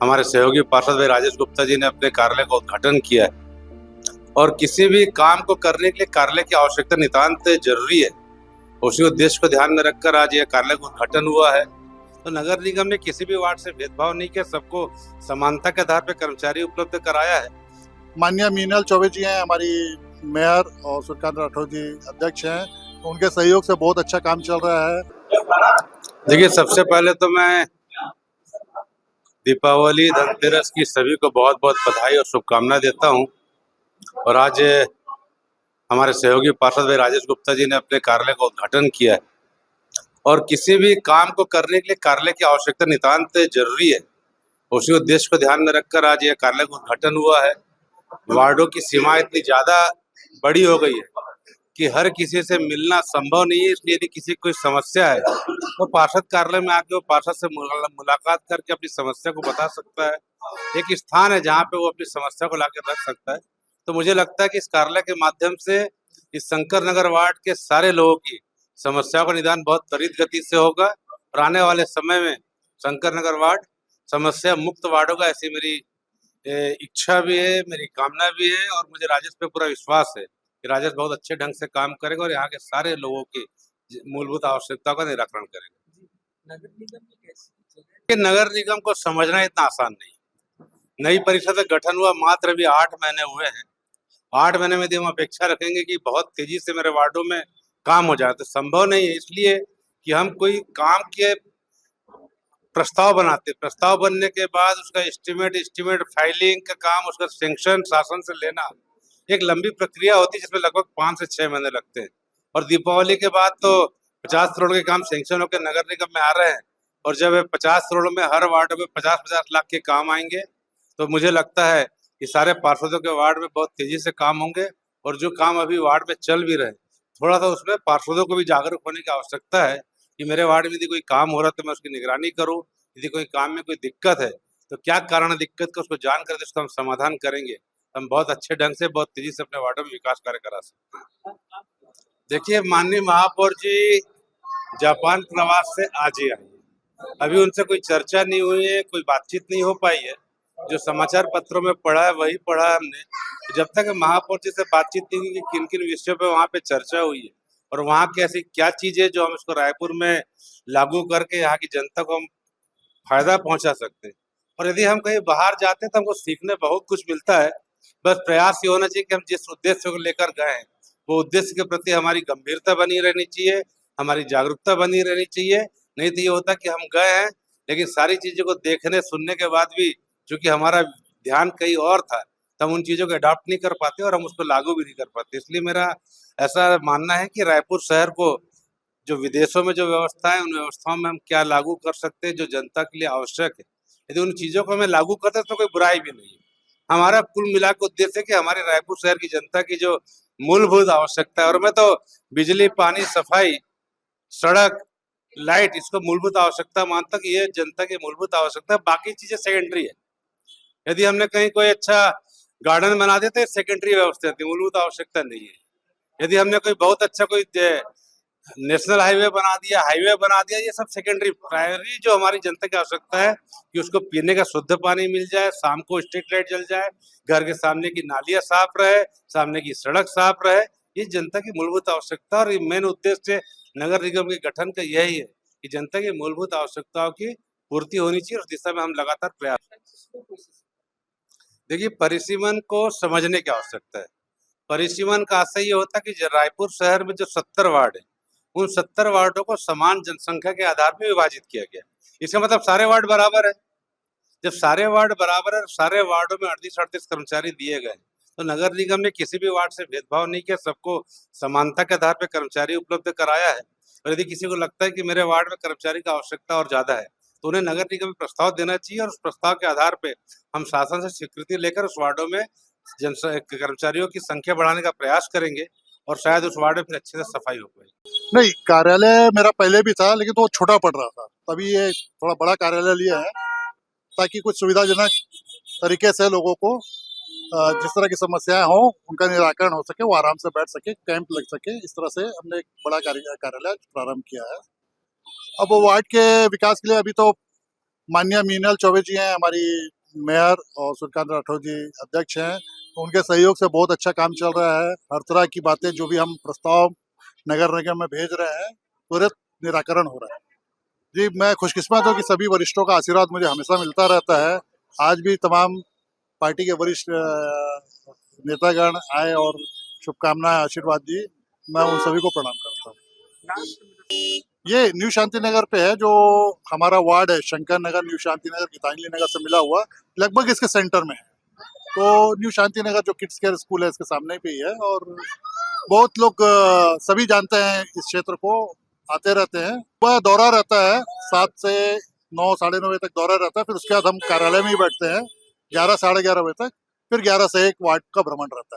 हमारे सहयोगी पार्षद भाई राजेश गुप्ता जी ने अपने कार्यालय का उद्घाटन किया है और किसी भी काम को करने के लिए कार्यालय की आवश्यकता नितांत जरूरी है। उसी उद्देश्य को ध्यान में रखकर आज यह कार्यालय का उद्घाटन हुआ है। तो नगर निगम ने किसी भी वार्ड से भेदभाव नहीं किया, सबको समानता के आधार पर कर्मचारी उपलब्ध कराया है। माननीय मीनल चौबे जी हैं हमारी मेयर और सूर्यकांत राठौर जी अध्यक्ष हैं, उनके सहयोग से बहुत अच्छा काम चल रहा है। देखिए, सबसे पहले तो मैं दीपावली, धनतेरस की सभी को बहुत बहुत बधाई और शुभकामनाएं देता हूं। और आज हमारे सहयोगी पार्षद भाई राजेश गुप्ता जी ने अपने कार्यालय का उद्घाटन किया है और किसी भी काम को करने के लिए कार्यालय की आवश्यकता नितांत जरूरी है। उसी उद्देश्य को ध्यान में रखकर आज यह कार्यालय का उद्घाटन हुआ है। वार्डों की सीमा इतनी ज्यादा बड़ी हो गई है कि हर किसी से मिलना संभव नहीं है, इसलिए यदि किसी कोई समस्या है तो पार्षद कार्यालय में आके वो पार्षद से मुलाकात करके अपनी समस्या को बता सकता है। एक स्थान है जहाँ पे वो अपनी समस्या को लाके रख सकता है। तो मुझे लगता है कि इस कार्यालय के माध्यम से इस शंकर नगर वार्ड के सारे लोगों की समस्याओं का निदान बहुत त्वरित गति से होगा और आने वाले समय में शंकर नगर वार्ड समस्या मुक्त वार्ड होगा, ऐसी मेरी इच्छा भी है, मेरी कामना भी है। और मुझे राजेश पे पूरा विश्वास है कि राजेश बहुत अच्छे ढंग से काम करेगा और यहाँ के सारे लोगों की मूलभूत आवश्यकताओं का निराकरण करेगा। नगर निगम को समझना इतना आसान नहीं। नई परिषद का गठन हुआ मात्र अभी 8 महीने हुए हैं। 8 महीने में यदि हम अपेक्षा रखेंगे कि बहुत तेजी से मेरे वार्डों में काम हो जाए तो संभव नहीं है। इसलिए कि हम कोई काम के प्रस्ताव बनाते, प्रस्ताव बनने के बाद उसका एस्टिमेट फाइलिंग का काम, उसका सैंक्शन शासन से लेना एक लंबी प्रक्रिया होती है जिसमें लगभग 5 से 6 महीने लगते हैं। और दीपावली के बाद तो 50 करोड़ के काम सैंक्शन होकर नगर निगम में आ रहे हैं और जब 50 करोड़ में हर वार्ड में 50-50 लाख के काम आएंगे तो मुझे लगता है कि सारे पार्षदों के वार्ड में बहुत तेजी से काम होंगे। और जो काम अभी वार्ड में चल भी रहे, थोड़ा सा उसमें पार्षदों को भी जागरूक होने की आवश्यकता है कि मेरे वार्ड में यदि कोई काम हो रहा है तो मैं उसकी निगरानी करूं। यदि कोई काम में कोई दिक्कत है तो क्या कारण है दिक्कत का, उसको जान कर उसका हम समाधान करेंगे। हम बहुत अच्छे ढंग से बहुत तेजी से अपने वार्डों में विकास कार्य करा सकते हैं। देखिए, माननीय महापौर जी जापान प्रवास से आज ही आई, अभी उनसे कोई चर्चा नहीं हुई है, कोई बातचीत नहीं हो पाई है। जो समाचार पत्रों में पढ़ा है वही पढ़ा है हमने। जब तक महापौर जी से बातचीत नहीं हुई कि किन किन विषयों पे वहाँ पे चर्चा हुई है और वहाँ की ऐसी क्या चीजें जो हम इसको रायपुर में लागू करके यहाँ की जनता को हम फायदा पहुंचा सकते हैं। और यदि हम कहीं बाहर जाते हैं तो हमको सीखने बहुत कुछ मिलता है। बस प्रयास ये होना चाहिए कि हम जिस उद्देश्य को लेकर गए हैं वो उद्देश्य के प्रति हमारी गंभीरता बनी रहनी चाहिए, हमारी जागरूकता बनी रहनी चाहिए। नहीं तो ये होता कि हम गए हैं लेकिन सारी चीजों को देखने सुनने के बाद भी चूंकि हमारा ध्यान कहीं और था तो हम उन चीजों को अडॉप्ट नहीं कर पाते और हम उसको लागू भी नहीं कर पाते। इसलिए मेरा ऐसा मानना है कि रायपुर शहर को जो विदेशों में जो व्यवस्था है उन व्यवस्थाओं में हम क्या लागू कर सकते हैं जो जनता के लिए आवश्यक है। यदि उन चीजों को हमें लागू करते तो कोई बुराई भी नहीं है। हमारा कुल मिलाकर उद्देश्य है कि हमारे रायपुर शहर की जनता की जो मूलभूत आवश्यकता है, और मैं तो बिजली, पानी, सफाई, सड़क, लाइट इसको मूलभूत आवश्यकता मानता कि ये जनता की मूलभूत आवश्यकता है, बाकी चीजें सेकेंडरी है। यदि हमने कहीं कोई अच्छा गार्डन बना दिया तो सेकेंडरी व्यवस्था है, मूलभूत आवश्यकता नहीं है। यदि हमने कोई बहुत अच्छा कोई नेशनल हाईवे बना दिया, ये सब सेकेंडरी। प्राइमरी जो हमारी जनता की आवश्यकता है कि उसको पीने का शुद्ध पानी मिल जाए, शाम को स्ट्रीट लाइट जल जाए, घर के सामने की नालियां साफ रहे, सामने की सड़क साफ रहे, ये जनता की मूलभूत आवश्यकता। और मेन उद्देश्य नगर निगम के गठन का यही है कि जनता की मूलभूत आवश्यकताओं की पूर्ति होनी चाहिए। उस दिशा में हम लगातार प्रयास। देखिए, परिसीमन को समझने की आवश्यकता है। परिसीमन का आशय ये होता है कि रायपुर शहर में जो 70 वार्ड है उन 70 वार्डों को समान जनसंख्या के आधार पर विभाजित किया गया। इसका मतलब सारे वार्ड बराबर है। जब सारे वार्ड बराबर है, सारे वार्डों में 38-38 कर्मचारी दिए गए तो नगर निगम ने किसी भी वार्ड से भेदभाव नहीं किया, सबको समानता के आधार पर कर्मचारी उपलब्ध कराया है। और यदि किसी को लगता है कि मेरे वार्ड में कर्मचारी की आवश्यकता और ज्यादा है तो उन्हें नगर निगम में प्रस्ताव देना चाहिए और उस प्रस्ताव के आधार पर हम शासन से स्वीकृति लेकर उस वार्डों में कर्मचारियों की संख्या बढ़ाने का प्रयास करेंगे और शायद उस वार्ड में फिर अच्छे से सफाई हो पाएगी। नहीं, कार्यालय मेरा पहले भी था लेकिन तो वो छोटा पड़ रहा था, तभी ये थोड़ा बड़ा कार्यालय लिया है ताकि कुछ सुविधाजनक तरीके से लोगों को जिस तरह की समस्याएं हो उनका निराकरण हो सके, वो आराम से बैठ सके, कैंप लग सके। इस तरह से हमने एक बड़ा कार्यालय प्रारंभ किया है। अब वो वार्ड के विकास के लिए अभी तो माननीय मीनल चौबे जी हैं हमारी मेयर और सूर्यकांत राठौर जी अध्यक्ष हैं, उनके सहयोग से बहुत अच्छा काम चल रहा है। हर तरह की बातें जो भी हम प्रस्ताव नगर निगम में भेज रहे हैं त्वरित निराकरण हो रहा है। जी, मैं खुशकिस्मत हूँ कि सभी वरिष्ठों का आशीर्वाद मुझे हमेशा मिलता रहता है। आज भी तमाम पार्टी के वरिष्ठ नेतागण आए और शुभकामनाएं आशीर्वाद दी, मैं उन सभी को प्रणाम करता हूँ। ये न्यू शांति नगर पे है, जो हमारा वार्ड है शंकर नगर, न्यू शांति नगर गीतांजलि नगर से मिला हुआ, लगभग इसके सेंटर में है। तो न्यू शांति नगर जो किड्स केयर स्कूल है इसके सामने पे ही है, और बहुत लोग सभी जानते हैं इस क्षेत्र को, आते रहते हैं। वह दौरा रहता है 7 से 9 साढ़े 9 बजे तक दौरा रहता है, फिर उसके बाद हम कार्यालय में ही बैठते हैं 11 साढ़े 11 बजे तक, फिर 11 से 1 वार्ड का भ्रमण रहता है।